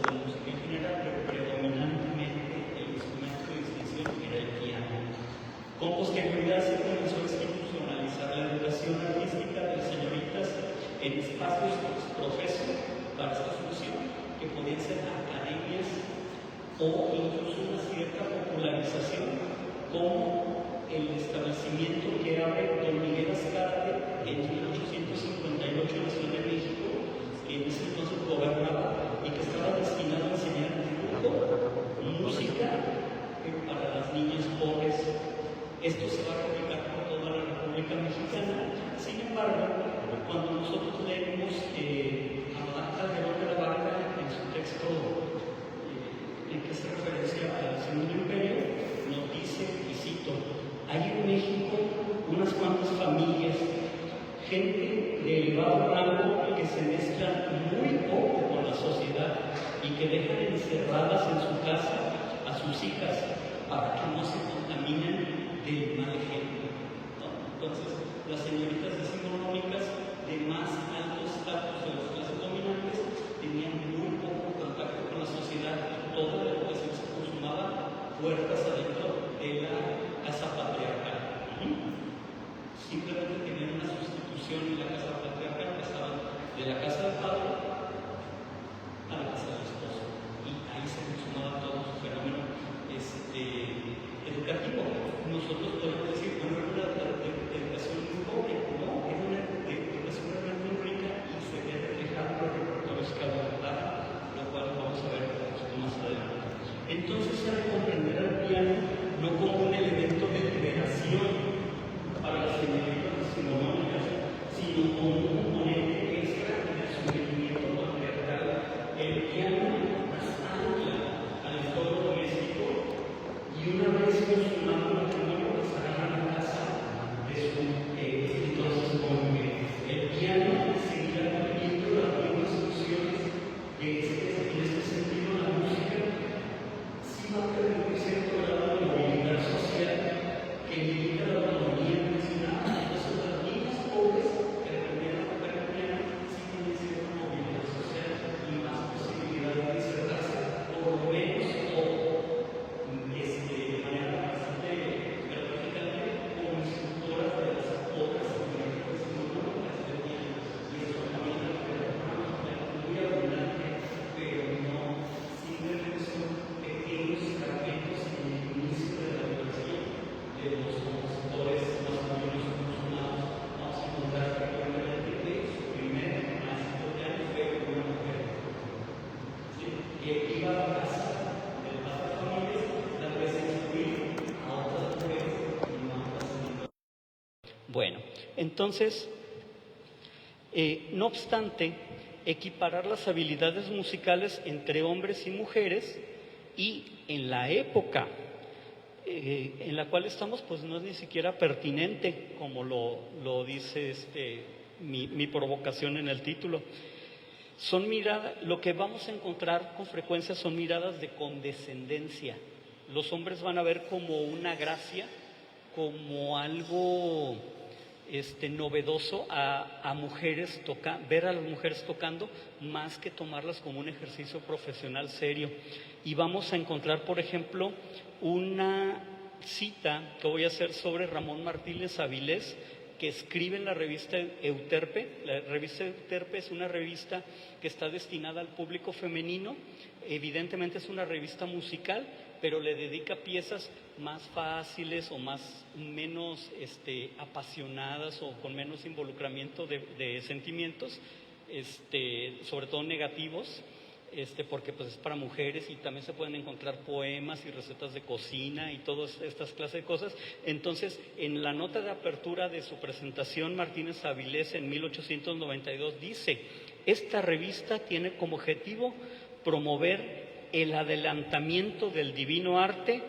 la música en general, pero predominantemente el instrumento de distinción era el piano. Con posterioridad se comenzó a institucionalizar la educación artística de las señoritas en espacios profesos para esta función, que podían ser academias o incluso una cierta popularización, como el establecimiento que abre don Miguel Azcárate en 1858 en la Ciudad de México, que en ese entonces gobernaba y que estaba destinado a enseñar dibujo, música para las niñas pobres. Esto se va a replicar por toda la República Mexicana. Sin embargo, cuando nosotros leemos a Madame Calderón de la Barca en su texto en que hace referencia al Segundo Imperio, nos dice, y cito: hay en México unas cuantas familias, gente de elevado rango que se mezclan muy poco con la sociedad y que dejan encerradas en su casa a sus hijas para que no se contaminen del mal ejemplo, ¿no? Entonces, las señoritas decimonónicas de más altos estatus de las clases dominantes tenían muy poco contacto con la sociedad y toda la educación se consumaba puertas adentro de la casa patriarcal. Simplemente tenían una sustitución en la casa patriarcal, pasaban de la casa del padre a la casa del esposo, y ahí se consumaba todo su fenómeno educativo. Nosotros podemos decir, bueno, era una educación muy pobre, no, era una educación realmente muy rica y se ve reflejado en los repertorios que abordaba, lo cual vamos a ver más adelante. Entonces se ha de comprender al piano no como un elemento de liberación para las señoritas decimonónicas, sino como un componente extra del sometimiento patriarcal. El piano más ancla al entorno doméstico, y una vez consumado el matrimonio, pues agarran la casa de su entonces cónyuge. El piano seguirá teniendo las mismas funciones que en este sentido la música sí va a permitir cierto grado de movilidad social que limita la autonomía nacional. Entonces las niñas pobres que aprendieron a tocar el piano sí tienen cierta movilidad social y más posibilidad de insertarse, por lo menos, de manera bastante gráficamente, como instructoras de las otras señoritas decimonónicas del piano. Y eso también es muy abundante, pero no simplemente son pequeños fragmentos en el inicio de la educación de los compositores más o menos consumados. Vamos a encontrar frecuentemente que su primer maestro de piano fue una mujer, ¿sí?, que iba a casa del padre de familias, tal vez instruir a otras mujeres y no a otras señoras. Bueno, entonces, no obstante, equiparar las habilidades musicales entre hombres y mujeres, y en la época en la cual estamos, pues no es ni siquiera pertinente, como lo dice mi provocación en el título. Son miradas, lo que vamos a encontrar con frecuencia son miradas de condescendencia. Los hombres van a ver como una gracia, como algo novedoso a mujeres ver a las mujeres tocando, más que tomarlas como un ejercicio profesional serio. Y vamos a encontrar, por ejemplo, una cita que voy a hacer sobre Ramón Martínez Avilés, que escribe en la revista Euterpe. La revista Euterpe es una revista que está destinada al público femenino. Evidentemente es una revista musical, pero le dedica piezas más fáciles o menos apasionadas o con menos involucramiento de sentimientos, sobre todo negativos, porque pues es para mujeres, y también se pueden encontrar poemas y recetas de cocina y todas estas clases de cosas. Entonces, en la nota de apertura de su presentación, Martínez Avilés en 1892 dice: esta revista tiene como objetivo promover el adelantamiento del divino arte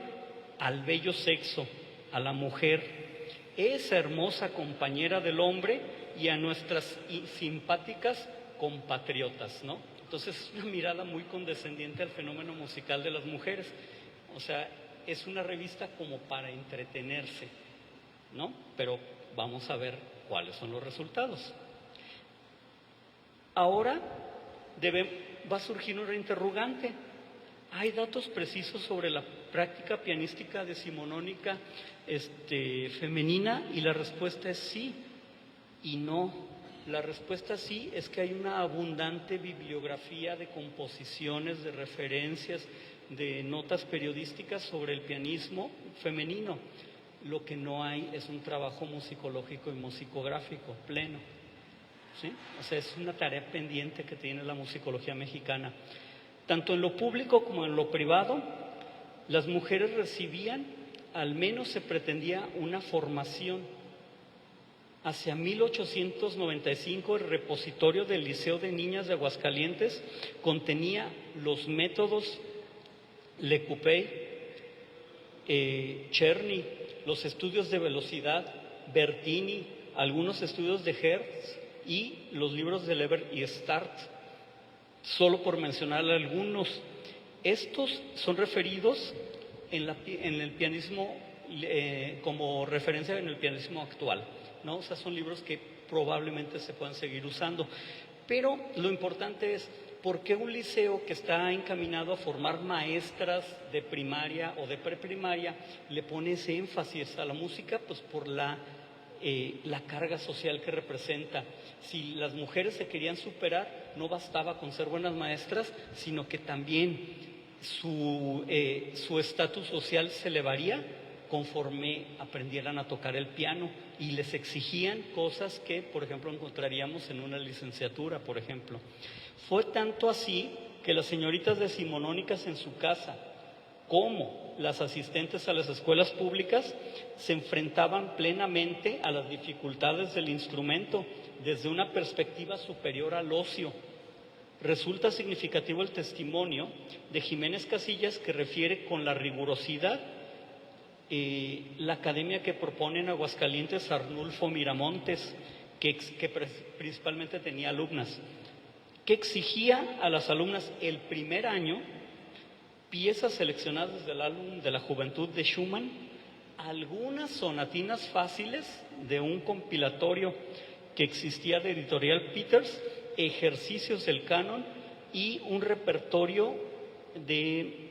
al bello sexo, a la mujer, esa hermosa compañera del hombre, y a nuestras simpáticas compatriotas, ¿no? Entonces es una mirada muy condescendiente al fenómeno musical de las mujeres. O sea, es una revista como para entretenerse, ¿no? Pero vamos a ver cuáles son los resultados. Ahora va a surgir una interrogante. ¿Hay datos precisos sobre la práctica pianística decimonónica femenina? Y la respuesta es sí y no. La respuesta sí es que hay una abundante bibliografía de composiciones, de referencias, de notas periodísticas sobre el pianismo femenino. Lo que no hay es un trabajo musicológico y musicográfico pleno, ¿sí? O sea, es una tarea pendiente que tiene la musicología mexicana. Tanto en lo público como en lo privado, las mujeres recibían, al menos se pretendía, una formación. Hacia 1895 el repositorio del Liceo de Niñas de Aguascalientes contenía los métodos Lecupey, Czerny, los estudios de velocidad, Bertini, algunos estudios de Hertz y los libros de Leber y Start, solo por mencionar algunos. Estos son referidos en el pianismo como referencia en el pianismo actual, ¿no? O sea, son libros que probablemente se puedan seguir usando. Pero lo importante es, ¿por qué un liceo que está encaminado a formar maestras de primaria o de preprimaria le pone ese énfasis a la música? Pues por la carga social que representa. Si las mujeres se querían superar, no bastaba con ser buenas maestras, sino que también su estatus social se elevaría conforme aprendieran a tocar el piano, y les exigían cosas que, por ejemplo, encontraríamos en una licenciatura, por ejemplo. Fue tanto así que las señoritas decimonónicas en su casa, como las asistentes a las escuelas públicas, se enfrentaban plenamente a las dificultades del instrumento desde una perspectiva superior al ocio. Resulta significativo el testimonio de Jiménez Casillas, que refiere con la rigurosidad la academia que propone en Aguascalientes Arnulfo Miramontes, que principalmente tenía alumnas, que exigía a las alumnas el primer año piezas seleccionadas del álbum de la juventud de Schumann, algunas sonatinas fáciles de un compilatorio que existía de Editorial Peters, ejercicios del canon y un repertorio de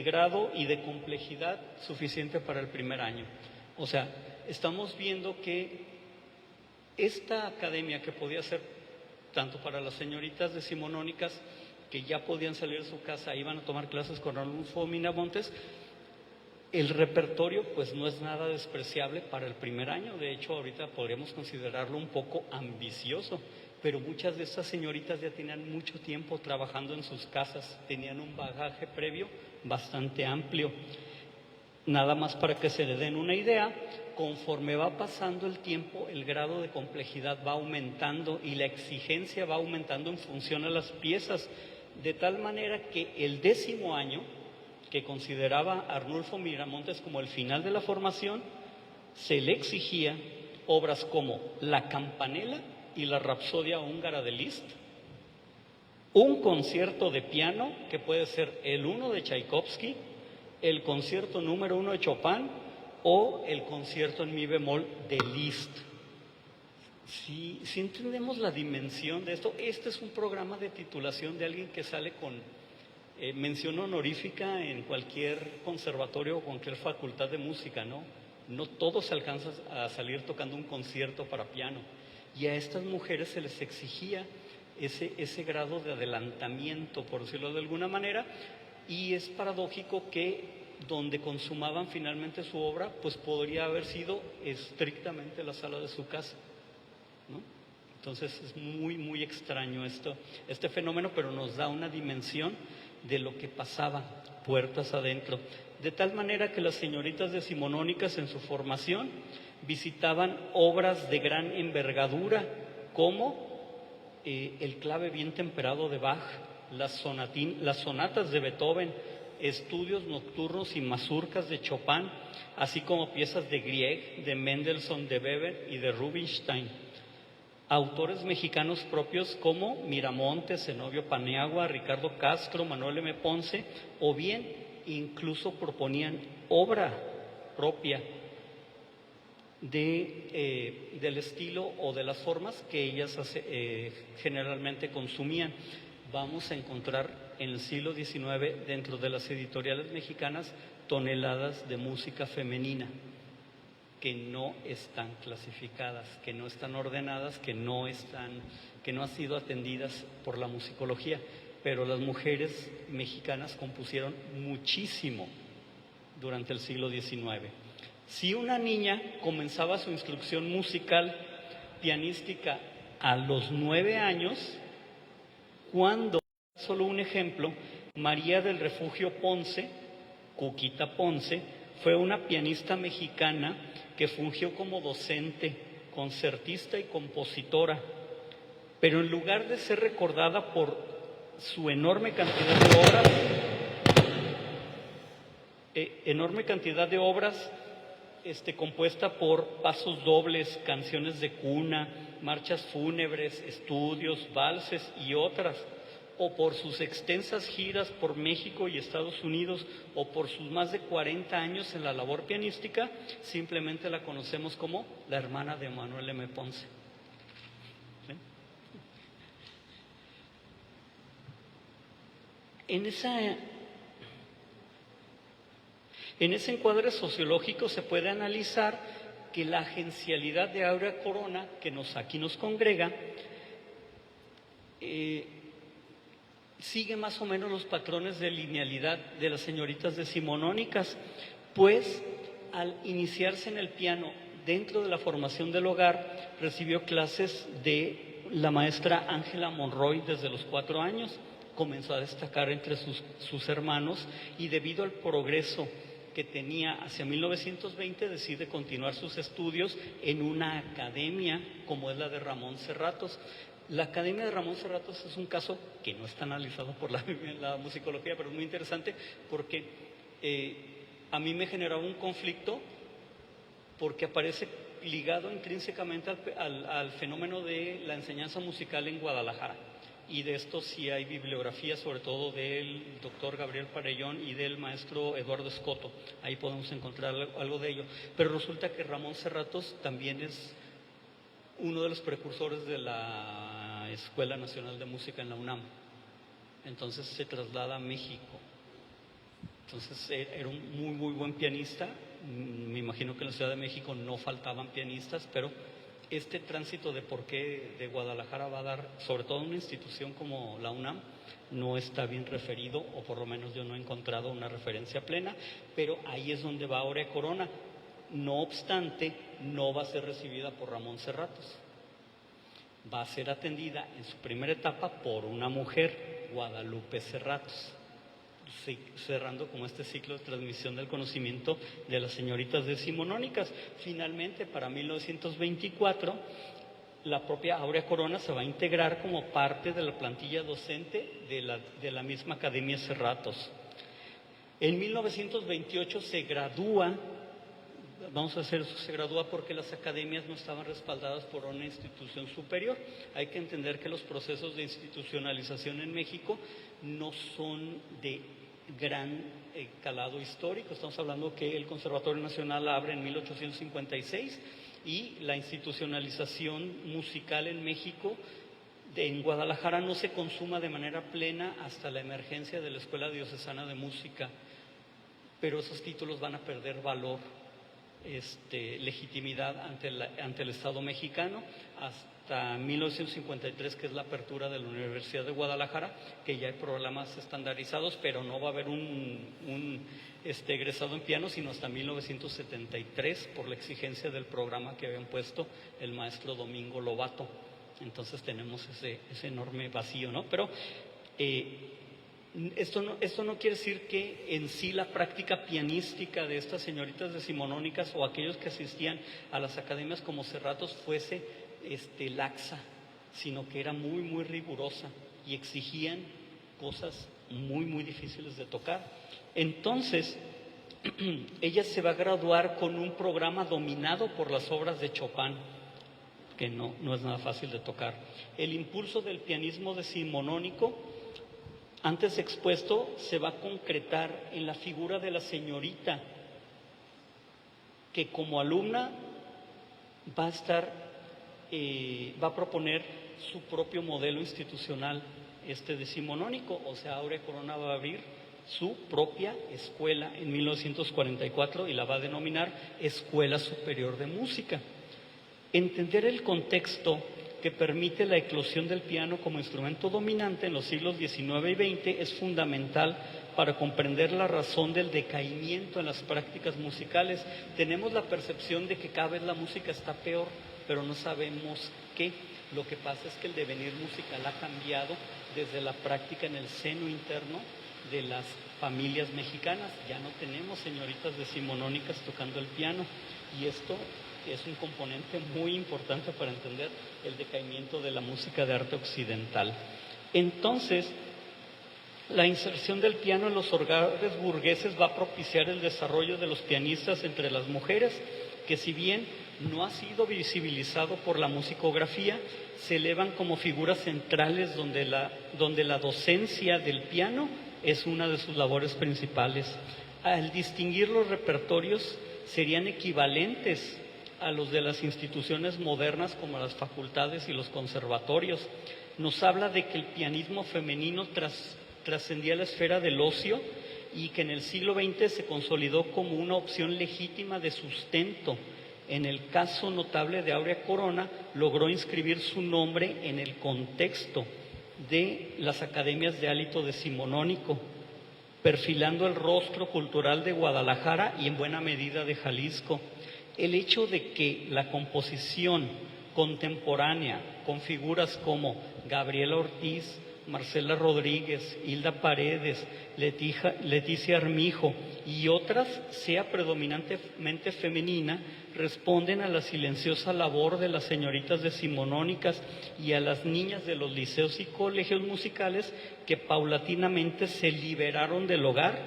grado y de complejidad suficiente para el primer año. O sea, estamos viendo que esta academia, que podía ser tanto para las señoritas decimonónicas que ya podían salir de su casa, iban a tomar clases con Arnulfo Miramontes, el repertorio pues no es nada despreciable para el primer año. De hecho, ahorita podríamos considerarlo un poco ambicioso, pero muchas de estas señoritas ya tenían mucho tiempo trabajando en sus casas, tenían un bagaje previo bastante amplio. Nada más para que se le den una idea, conforme va pasando el tiempo, el grado de complejidad va aumentando y la exigencia va aumentando en función a las piezas, de tal manera que el 10º año, que consideraba Arnulfo Miramontes como el final de la formación, se le exigía obras como La Campanella y la Rapsodia húngara de Liszt, un concierto de piano que puede ser el 1 de Tchaikovsky, el concierto número 1 de Chopin o el concierto en mi bemol de Liszt. Si entendemos la dimensión de esto, este es un programa de titulación de alguien que sale con mención honorífica en cualquier conservatorio o cualquier facultad de música, ¿no? No todos alcanzan a salir tocando un concierto para piano. Y a estas mujeres se les exigía ese grado de adelantamiento, por decirlo de alguna manera, y es paradójico que donde consumaban finalmente su obra, pues podría haber sido estrictamente la sala de su casa, ¿no? Entonces es muy, muy extraño este fenómeno, pero nos da una dimensión de lo que pasaba puertas adentro. De tal manera que las señoritas decimonónicas en su formación visitaban obras de gran envergadura, como el clave bien temperado de Bach, las sonatas de Beethoven, estudios nocturnos y mazurcas de Chopin, así como piezas de Grieg, de Mendelssohn, de Weber y de Rubinstein. Autores mexicanos propios como Miramontes, Zenobio Paniagua, Ricardo Castro, Manuel M. Ponce, o bien incluso proponían obra propia del estilo o de las formas que ellas generalmente consumían. vamos a encontrar en el siglo XIX, dentro de las editoriales mexicanas, toneladas de música femenina que no están clasificadas, que no están ordenadas, que no han sido atendidas por la musicología. Pero las mujeres mexicanas compusieron muchísimo durante el siglo XIX. Si una niña comenzaba su instrucción musical, pianística, a los 9 años, cuando, solo un ejemplo, María del Refugio Ponce, Cuquita Ponce, fue una pianista mexicana que fungió como docente, concertista y compositora, pero en lugar de ser recordada por su enorme cantidad de obras, compuesta por pasos dobles, canciones de cuna, marchas fúnebres, estudios, valses y otras, o por sus extensas giras por México y Estados Unidos, o por sus más de 40 años en la labor pianística, simplemente la conocemos como la hermana de Manuel M. Ponce. ¿Sí? En ese encuadre sociológico se puede analizar que la agencialidad de Áurea Corona, que aquí nos congrega, sigue más o menos los patrones de linealidad de las señoritas decimonónicas, pues al iniciarse en el piano dentro de la formación del hogar, recibió clases de la maestra Ángela Monroy desde los 4 años, comenzó a destacar entre sus hermanos y debido al progreso que tenía hacia 1920 decide continuar sus estudios en una academia como es la de Ramón Serratos. La Academia de Ramón Serratos es un caso que no está analizado por la musicología, pero es muy interesante porque a mí me generaba un conflicto porque aparece ligado intrínsecamente al fenómeno de la enseñanza musical en Guadalajara. Y de esto sí hay bibliografía, sobre todo del doctor Gabriel Parellón y del maestro Eduardo Escoto. Ahí podemos encontrar algo de ello. Pero resulta que Ramón Serratos también es uno de los precursores de la Escuela Nacional de Música en la UNAM. Entonces se traslada a México. Entonces era un muy, muy buen pianista. Me imagino que en la Ciudad de México no faltaban pianistas, pero este tránsito de por qué de Guadalajara va a dar, sobre todo en una institución como la UNAM, no está bien referido, o por lo menos yo no he encontrado una referencia plena, pero ahí es donde va Áurea Corona. No obstante, no va a ser recibida por Ramón Serratos. Va a ser atendida en su primera etapa por una mujer, Guadalupe Serratos, cerrando como este ciclo de transmisión del conocimiento de las señoritas decimonónicas. Finalmente, para 1924, la propia Áurea Corona se va a integrar como parte de la plantilla docente de la misma Academia Serratos. En 1928 se gradúa. Se gradúa porque las academias no estaban respaldadas por una institución superior. Hay que entender que los procesos de institucionalización en México no son de gran calado histórico. Estamos hablando que el Conservatorio Nacional abre en 1856 y la institucionalización musical en México, en Guadalajara, no se consuma de manera plena hasta la emergencia de la Escuela Diocesana de Música, pero esos títulos van a perder valor, legitimidad ante el Estado mexicano hasta 1953, que es la apertura de la Universidad de Guadalajara, que ya hay programas estandarizados, pero no va a haber un egresado en piano sino hasta 1973 por la exigencia del programa que habían puesto el maestro Domingo Lobato. Entonces tenemos ese enorme vacío, ¿no? Pero esto no quiere decir que en sí la práctica pianística de estas señoritas decimonónicas o aquellos que asistían a las academias como Serratos fuese laxa, sino que era muy, muy rigurosa y exigían cosas muy, muy difíciles de tocar. Entonces, ella se va a graduar con un programa dominado por las obras de Chopin, que no es nada fácil de tocar. El impulso del pianismo decimonónico antes expuesto se va a concretar en la figura de la señorita, que como alumna va a proponer su propio modelo institucional decimonónico. O sea, Áurea Corona va a abrir su propia escuela en 1944 y la va a denominar Escuela Superior de Música. Entender el contexto que permite la eclosión del piano como instrumento dominante en los siglos XIX y XX es fundamental para comprender la razón del decaimiento en las prácticas musicales. Tenemos la percepción de que cada vez la música está peor, pero no sabemos qué. Lo que pasa es que el devenir musical ha cambiado desde la práctica en el seno interno de las familias mexicanas. Ya no tenemos señoritas decimonónicas tocando el piano, y esto es un componente muy importante para entender el decaimiento de la música de arte occidental. Entonces, la inserción del piano en los hogares burgueses va a propiciar el desarrollo de los pianistas entre las mujeres, que si bien no ha sido visibilizado por la musicografía, se elevan como figuras centrales donde la docencia del piano es una de sus labores principales. Al distinguir los repertorios, serían equivalentes a los de las instituciones modernas como las facultades y los conservatorios. Nos habla de que el pianismo femenino trascendía la esfera del ocio y que en el siglo XX se consolidó como una opción legítima de sustento. En el caso notable de Áurea Corona, logró inscribir su nombre en el contexto de las academias de hálito decimonónico, perfilando el rostro cultural de Guadalajara y en buena medida de Jalisco. El hecho de que la composición contemporánea con figuras como Gabriela Ortiz, Marcela Rodríguez, Hilda Paredes, Leticia Armijo y otras sea predominantemente femenina, responden a la silenciosa labor de las señoritas decimonónicas y a las niñas de los liceos y colegios musicales que paulatinamente se liberaron del hogar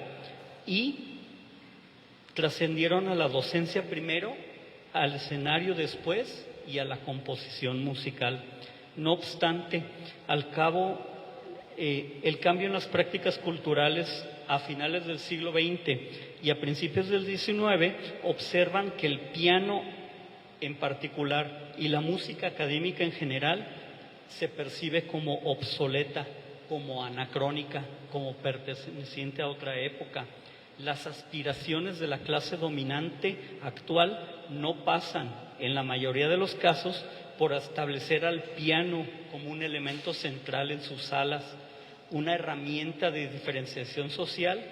y trascendieron a la docencia primero, al escenario después y a la composición musical. No obstante, al cabo, el cambio en las prácticas culturales a finales del siglo XX y a principios del XIX observan que el piano en particular y la música académica en general se percibe como obsoleta, como anacrónica, como perteneciente a otra época. Las aspiraciones de la clase dominante actual no pasan, en la mayoría de los casos, por establecer al piano como un elemento central en sus salas, una herramienta de diferenciación social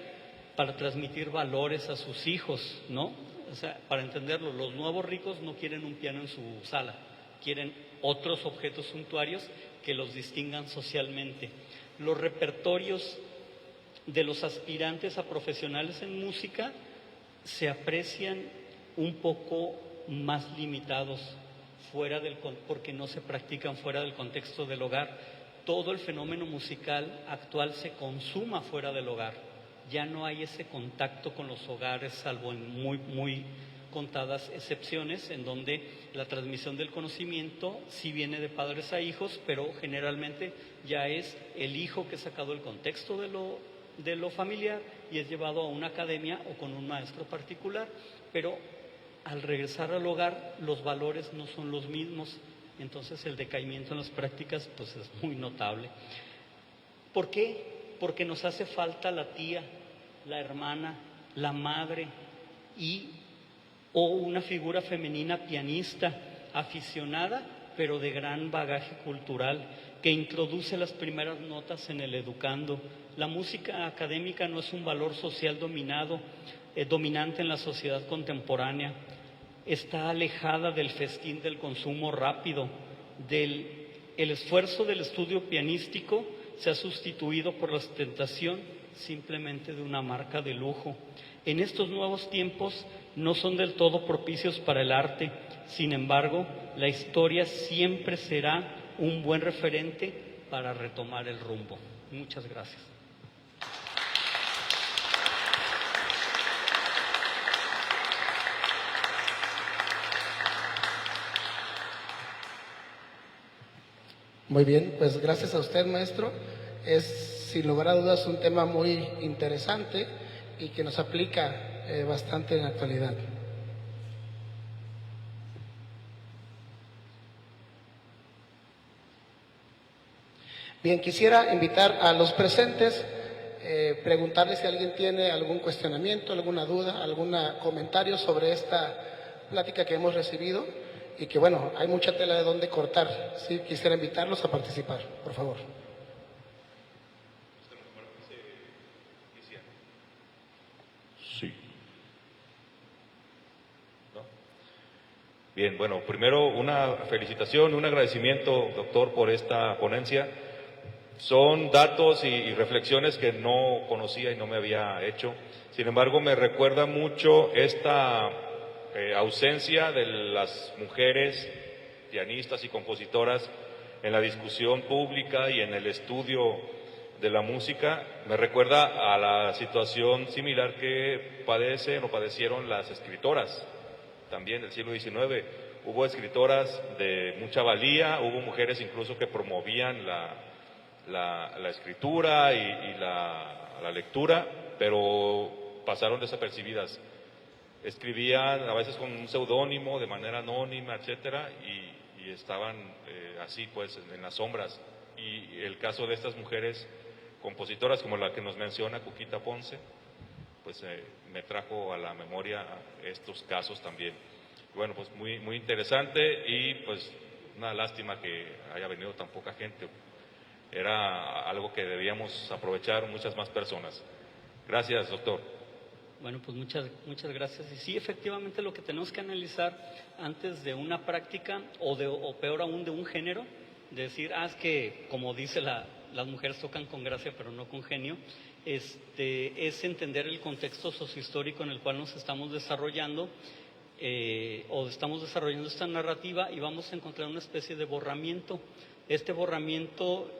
para transmitir valores a sus hijos, ¿no? O sea, para entenderlo, los nuevos ricos no quieren un piano en su sala, quieren otros objetos suntuarios que los distingan socialmente. Los repertorios de los aspirantes a profesionales en música se aprecian un poco más limitados porque no se practican fuera del contexto del hogar. Todo el fenómeno musical actual se consuma fuera del hogar. Ya no hay ese contacto con los hogares, salvo en muy contadas excepciones, en donde la transmisión del conocimiento sí viene de padres a hijos, pero generalmente ya es el hijo que es sacado del contexto de lo familiar y es llevado a una academia o con un maestro particular, pero al regresar al hogar los valores no son los mismos, entonces el decaimiento en las prácticas pues es muy notable. ¿Por qué? Porque nos hace falta la tía, la hermana, la madre o una figura femenina pianista, aficionada, pero de gran bagaje cultural, que introduce las primeras notas en el educando. La música académica no es un valor social dominante en la sociedad contemporánea. Está alejada del festín del consumo rápido. El esfuerzo del estudio pianístico se ha sustituido por la ostentación simplemente de una marca de lujo. En estos nuevos tiempos no son del todo propicios para el arte. Sin embargo, la historia siempre será un buen referente para retomar el rumbo. Muchas gracias. Muy bien, pues gracias a usted, maestro. Es sin lugar a dudas un tema muy interesante y que nos aplica bastante en la actualidad. Bien, quisiera invitar a los presentes, preguntarles si alguien tiene algún cuestionamiento, alguna duda, algún comentario sobre esta plática que hemos recibido y que, bueno, hay mucha tela de dónde cortar. Sí, quisiera invitarlos a participar, por favor. Sí. ¿No? Bien, bueno, primero una felicitación, un agradecimiento, doctor, por esta ponencia. Son datos y reflexiones que no conocía y no me había hecho. Sin embargo, me recuerda mucho esta ausencia de las mujeres pianistas y compositoras en la discusión pública y en el estudio de la música. Me recuerda a la situación similar que padecen o padecieron las escritoras también del siglo XIX. Hubo escritoras de mucha valía, hubo mujeres incluso que promovían la escritura y la lectura, pero pasaron desapercibidas. Escribían a veces con un seudónimo, de manera anónima, etcétera, y estaban así pues en las sombras. Y el caso de estas mujeres compositoras como la que nos menciona Cuquita Ponce, pues me trajo a la memoria estos casos también. Bueno, pues muy, muy interesante y pues una lástima que haya venido tan poca gente. Era algo que debíamos aprovechar muchas más personas. Gracias, doctor. Bueno, pues muchas gracias. Y sí, efectivamente lo que tenemos que analizar antes de una práctica o peor aún de un género, de decir, es que como dice las mujeres tocan con gracia pero no con genio, es entender el contexto sociohistórico en el cual nos estamos desarrollando o estamos desarrollando esta narrativa y vamos a encontrar una especie de borramiento. Este borramiento,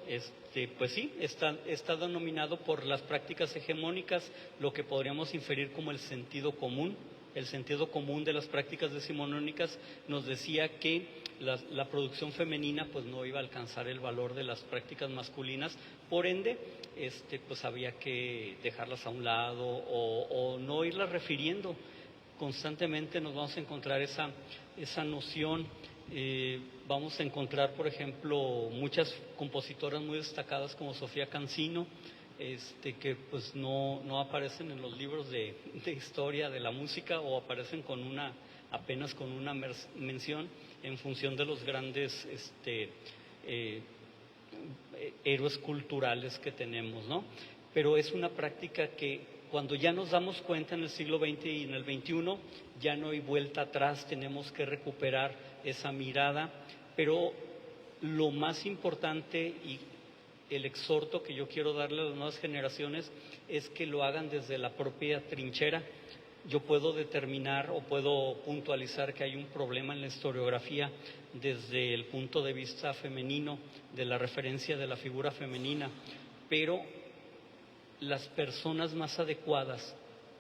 pues sí, está denominado por las prácticas hegemónicas, lo que podríamos inferir como el sentido común. El sentido común de las prácticas decimonónicas nos decía que la producción femenina pues no iba a alcanzar el valor de las prácticas masculinas, por ende, pues había que dejarlas a un lado o no irlas refiriendo. Constantemente nos vamos a encontrar esa noción. Vamos a encontrar, por ejemplo, muchas compositoras muy destacadas como Sofía Cancino, que pues no aparecen en los libros de historia de la música o aparecen apenas con una mención en función de los grandes héroes culturales que tenemos, ¿no? Pero es una práctica que cuando ya nos damos cuenta en el siglo XX y en el XXI, ya no hay vuelta atrás, tenemos que recuperar esa mirada, pero lo más importante y el exhorto que yo quiero darle a las nuevas generaciones es que lo hagan desde la propia trinchera. Yo puedo determinar o puedo puntualizar que hay un problema en la historiografía desde el punto de vista femenino, de la referencia de la figura femenina, pero las personas más adecuadas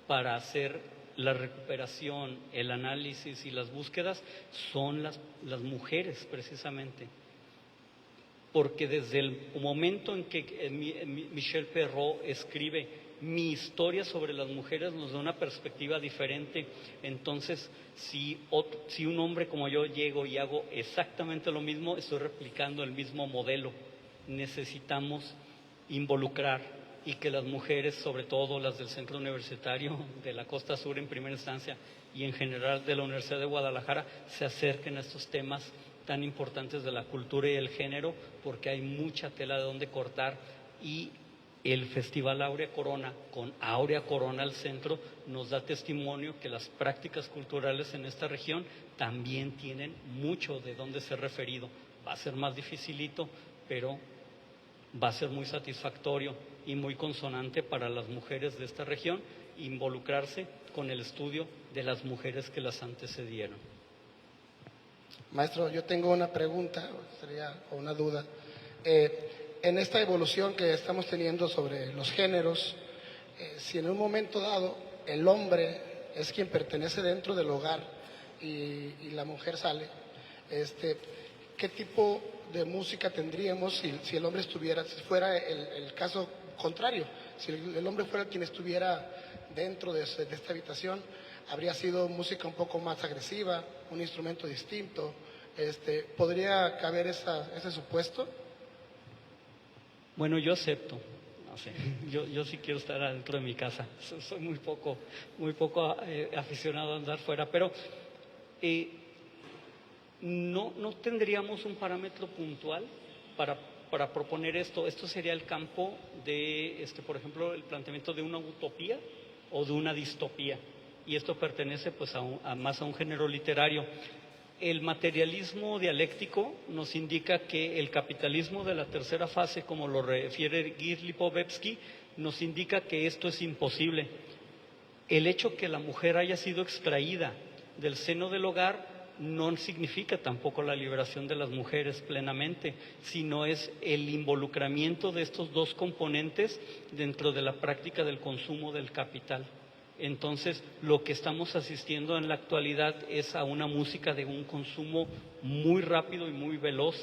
para hacer la recuperación, el análisis y las búsquedas son las mujeres precisamente. Porque desde el momento en que Michel Perrault escribe mi historia sobre las mujeres nos da una perspectiva diferente. Entonces, si un hombre como yo llego y hago exactamente lo mismo, estoy replicando el mismo modelo. Necesitamos involucrar y que las mujeres, sobre todo las del centro universitario de la Costa Sur en primera instancia y en general de la Universidad de Guadalajara, se acerquen a estos temas tan importantes de la cultura y el género, porque hay mucha tela de donde cortar. Y el Festival Áurea Corona, con Áurea Corona al centro, nos da testimonio que las prácticas culturales en esta región también tienen mucho de dónde ser referido. Va a ser más dificilito, pero va a ser muy satisfactorio y muy consonante para las mujeres de esta región involucrarse con el estudio de las mujeres que las antecedieron. Maestro, yo tengo una pregunta, o una duda. En esta evolución que estamos teniendo sobre los géneros, si en un momento dado el hombre es quien pertenece dentro del hogar y la mujer sale, ¿qué tipo de música tendríamos si el hombre estuviera, si fuera el caso contrario? Si el hombre fuera quien estuviera dentro de esta habitación, habría sido música un poco más agresiva, un instrumento distinto. ¿Podría caber ese supuesto? Bueno, yo acepto. No sé, yo sí quiero estar adentro de mi casa. Soy muy poco aficionado a andar fuera, pero no tendríamos un parámetro puntual para proponer esto. Esto sería el campo de, por ejemplo, el planteamiento de una utopía o de una distopía. Y esto pertenece pues más a un género literario. El materialismo dialéctico nos indica que el capitalismo de la tercera fase, como lo refiere Guy Lipovetsky, nos indica que esto es imposible. El hecho que la mujer haya sido extraída del seno del hogar no significa tampoco la liberación de las mujeres plenamente, sino es el involucramiento de estos dos componentes dentro de la práctica del consumo del capital. Entonces, lo que estamos asistiendo en la actualidad es a una música de un consumo muy rápido y muy veloz.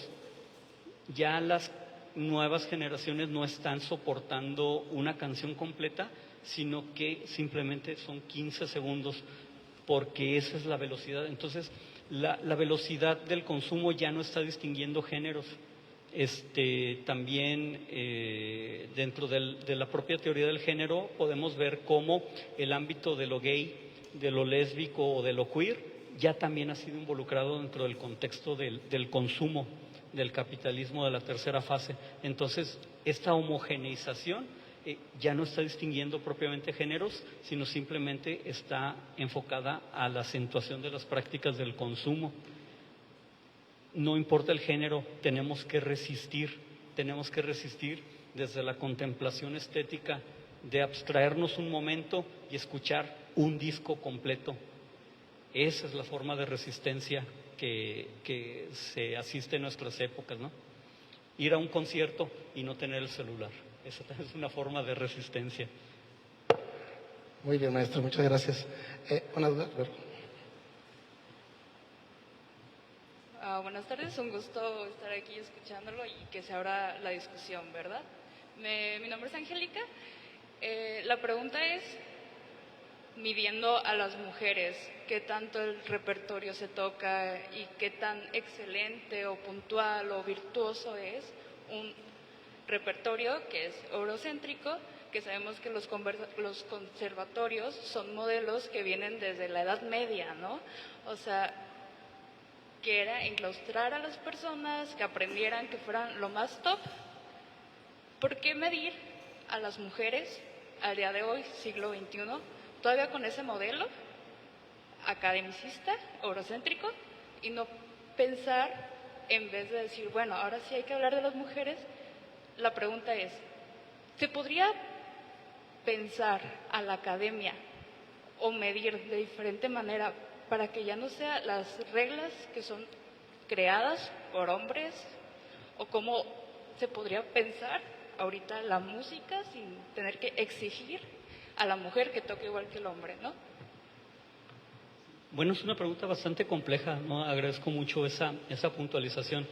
Ya las nuevas generaciones no están soportando una canción completa, sino que simplemente son 15 segundos, porque esa es la velocidad. Entonces, la velocidad del consumo ya no está distinguiendo géneros. También dentro de la propia teoría del género podemos ver cómo el ámbito de lo gay, de lo lésbico o de lo queer ya también ha sido involucrado dentro del contexto del consumo, del capitalismo de la tercera fase. Entonces, esta homogeneización ya no está distinguiendo propiamente géneros, sino simplemente está enfocada a la acentuación de las prácticas del consumo. No importa el género, tenemos que resistir desde la contemplación estética, de abstraernos un momento y escuchar un disco completo. Esa es la forma de resistencia que se asiste en nuestras épocas, ¿no? Ir a un concierto y no tener el celular. Esa es una forma de resistencia. Muy bien, maestro, muchas gracias. ¿Una duda? Buenas tardes, un gusto estar aquí escuchándolo y que se abra la discusión, ¿verdad? Mi nombre es Angélica. La pregunta es, midiendo a las mujeres, ¿qué tanto el repertorio se toca y qué tan excelente o puntual o virtuoso es un repertorio que es eurocéntrico, que sabemos que los conservatorios son modelos que vienen desde la Edad Media, ¿no? O sea, que era enclaustrar a las personas, que aprendieran, que fueran lo más top. ¿Por qué medir a las mujeres al día de hoy, siglo XXI, todavía con ese modelo academicista, eurocéntrico, y no pensar, en vez de decir, bueno, ahora sí hay que hablar de las mujeres? La pregunta es, ¿se podría pensar a la academia o medir de diferente manera para que ya no sean las reglas que son creadas por hombres? ¿O cómo se podría pensar ahorita la música sin tener que exigir a la mujer que toque igual que el hombre, ¿no? Bueno, es una pregunta bastante compleja, ¿no? Agradezco mucho esa puntualización.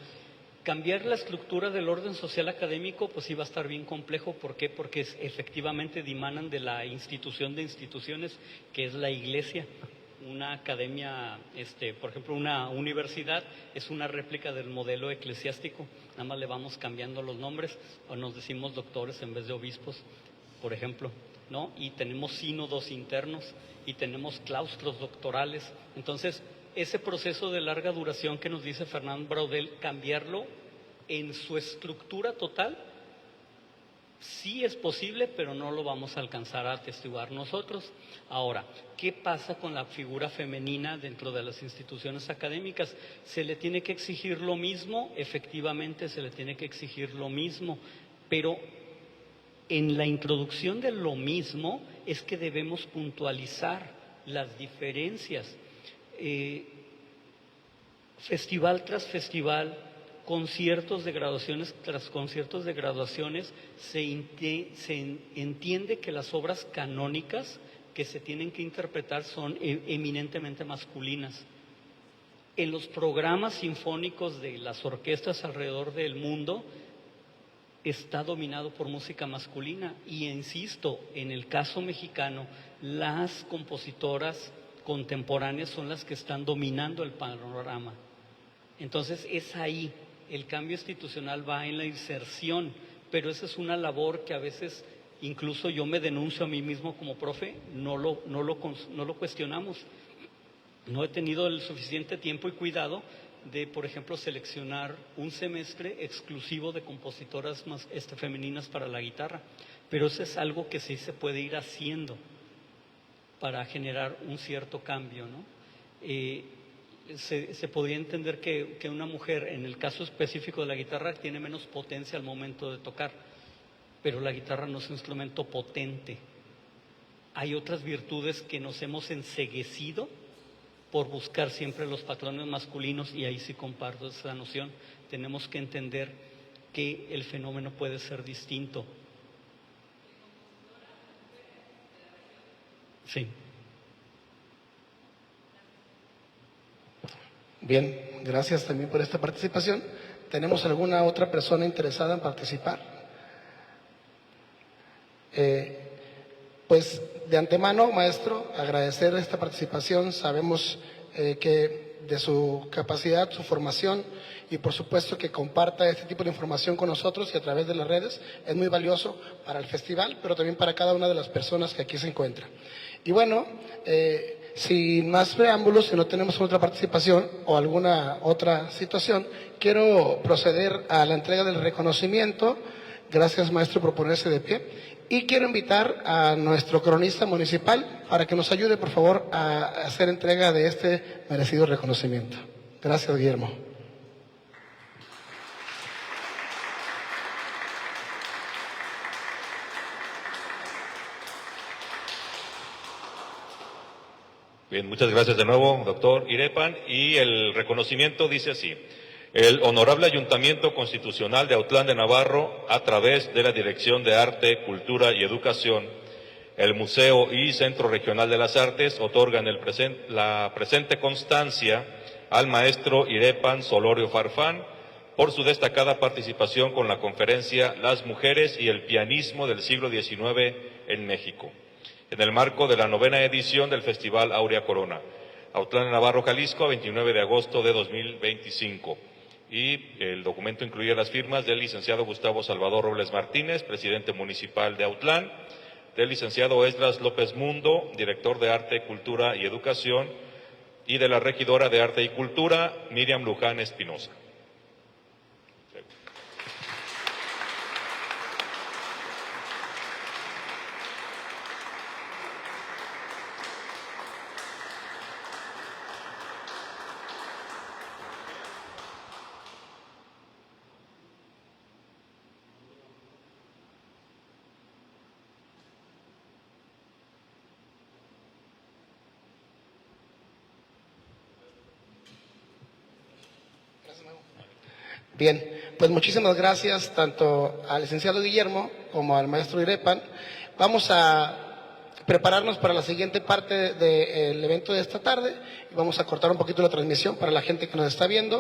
Cambiar la estructura del orden social académico, pues sí va a estar bien complejo. ¿Por qué? Porque efectivamente dimanan de la institución de instituciones, que es la Iglesia. Una academia, por ejemplo, una universidad es una réplica del modelo eclesiástico. Nada más le vamos cambiando los nombres, o nos decimos doctores en vez de obispos, por ejemplo, ¿no? Y tenemos sínodos internos y tenemos claustros doctorales. Entonces, ese proceso de larga duración que nos dice Fernand Braudel, cambiarlo en su estructura total, sí es posible, pero no lo vamos a alcanzar a atestiguar nosotros. Ahora, ¿qué pasa con la figura femenina dentro de las instituciones académicas? ¿Se le tiene que exigir lo mismo? Efectivamente, se le tiene que exigir lo mismo, pero en la introducción de lo mismo es que debemos puntualizar las diferencias. Festival tras festival, conciertos de graduaciones tras conciertos de graduaciones, se entiende que las obras canónicas que se tienen que interpretar son eminentemente masculinas. En los programas sinfónicos de las orquestas alrededor del mundo está dominado por música masculina, y insisto, en el caso mexicano, las compositoras contemporáneas son las que están dominando el panorama. Entonces es ahí, el cambio institucional va en la inserción pero esa es una labor que a veces incluso yo me denuncio a mí mismo como profe, no lo cuestionamos. No he tenido el suficiente tiempo y cuidado de, por ejemplo, seleccionar un semestre exclusivo de compositoras más femeninas para la guitarra, pero eso es algo que sí se puede ir haciendo para generar un cierto cambio, ¿no? Se podría entender que una mujer, en el caso específico de la guitarra, tiene menos potencia al momento de tocar, pero la guitarra no es un instrumento potente. Hay otras virtudes que nos hemos enceguecido por buscar siempre los patrones masculinos, y ahí sí comparto esa noción. Tenemos que entender que el fenómeno puede ser distinto. Sí. Bien, gracias también por esta participación. ¿Tenemos alguna otra persona interesada en participar? Pues de antemano, maestro, agradecer esta participación. Sabemos que de su capacidad, su formación, y por supuesto que comparta este tipo de información con nosotros y a través de las redes es muy valioso para el festival, pero también para cada una de las personas que aquí se encuentran. Y bueno, sin más preámbulos, si no tenemos otra participación o alguna otra situación, quiero proceder a la entrega del reconocimiento. Gracias, maestro, por ponerse de pie. Y quiero invitar a nuestro cronista municipal para que nos ayude, por favor, a hacer entrega de este merecido reconocimiento. Gracias, Guillermo. Bien, muchas gracias de nuevo, doctor Irepan. Y el reconocimiento dice así: el Honorable Ayuntamiento Constitucional de Autlán de Navarro, a través de la Dirección de Arte, Cultura y Educación, el Museo y Centro Regional de las Artes, otorgan la presente constancia al maestro Irepan Solorio Farfán por su destacada participación con la conferencia Las Mujeres y el Pianismo del siglo XIX en México, en el marco de la 9ª edición del Festival Áurea Corona, Autlán de Navarro, Jalisco, 29 de agosto de 2025. Y el documento incluye las firmas del licenciado Gustavo Salvador Robles Martínez, presidente municipal de Autlán, del licenciado Esdras López Mundo, director de Arte, Cultura y Educación, y de la regidora de Arte y Cultura, Miriam Luján Espinosa. Bien, pues muchísimas gracias tanto al licenciado Guillermo como al maestro Irepan. Vamos a prepararnos para la siguiente parte del evento de esta tarde y vamos a cortar un poquito la transmisión para la gente que nos está viendo.